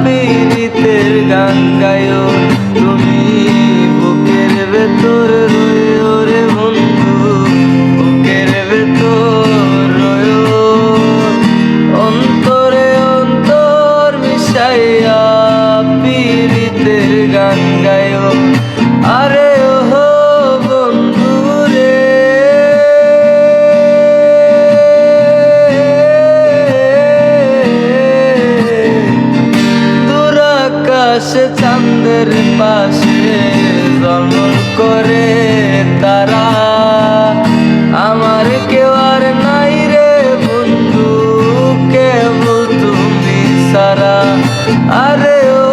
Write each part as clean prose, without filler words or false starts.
পীড়িতের গান গায়ো তুমি বুকের ভেতর রয়ো রে বন্ধু, বুকের ভেতর রয়ো, অন্তরে অন্তর মিশাইয়া পীড়িতের গান গায়ো। আরে ওহো বন্ধু রে, দূর আকাশে চাঁদের পাশে ঝলমল করে তারা, আমার কেউ আর নাই রে বন্ধু, কেবল তুমি সারা। আরে ও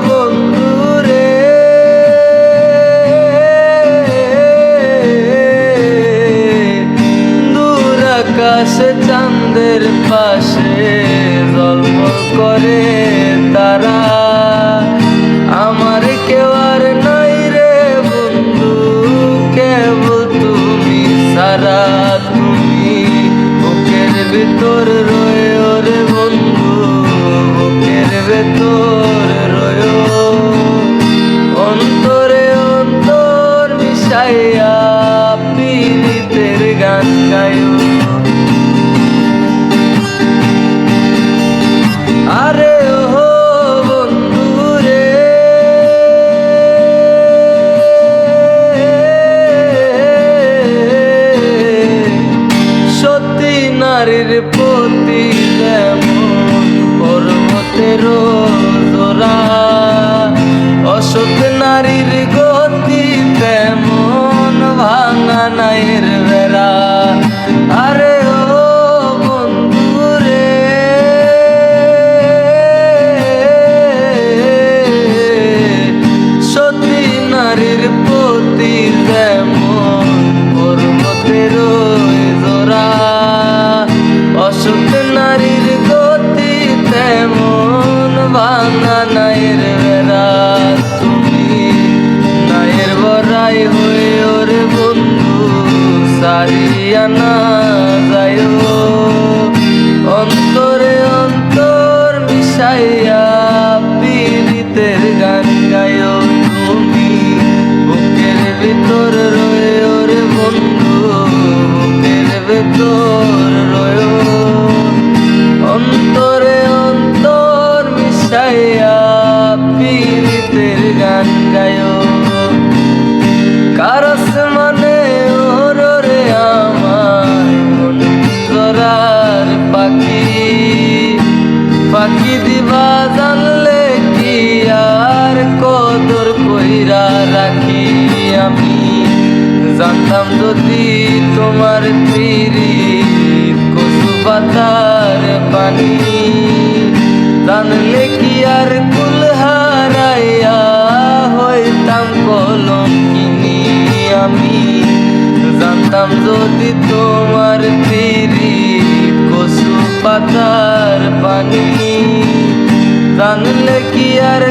বন্ধু রে, দূর আকাশে চাঁদের পাশে ঝলমল করে তারা, আমার কেউ আর নাই রে বন্ধু, কেবল তুমি সারা। তুমি বুকের ভিতর রয়ো রে বন্ধু, বুকের ভেতর রয়ো, অন্তরে অন্তর মিশাইয়া পীড়িতের গান গায়ো। আরে ওহো বন্ধু রে, সতী নারীর প্রতি যেমন পর্বতের জোড়া, অসৎ নারীর গতি তেমন ভাঙা নাইয়ের বেড়া। আরে ও বন্ধু রে, সতী নারীর প্রতি যেমন পর্বতের জোড়া, অসৎ নারীর গতি তেমন ভাঙা নাইয়ের বেড়া। তুমি নাইয়ের বড়াই হইও রে বন্ধু, সারিয়া না যাইও, অন্তরে অন্তর মিশাইয়া পীড়িতের গান গায়ো। তুমি বুকের ভিতর রয়ো রে বন্ধু, বুকের ভেতর রয়ো, অন্তরে অন্তর মিশাইয়া পীড়িতের গান গায়ো। কারস মানে ওর রে আমার মন জরার পাখি, পাখি দিবা জানলে কি আর কদর কইরা রাখি আমি, জানতাম যদি তোমার পীড়িত কচু পাতার পানি, জানলে কি আর কুল হারাইয়া হইতাম কলঙ্কিনী আমি, জানতাম যদি তোমার পীড়িত কচু পাতার পানি, জানলে কি আর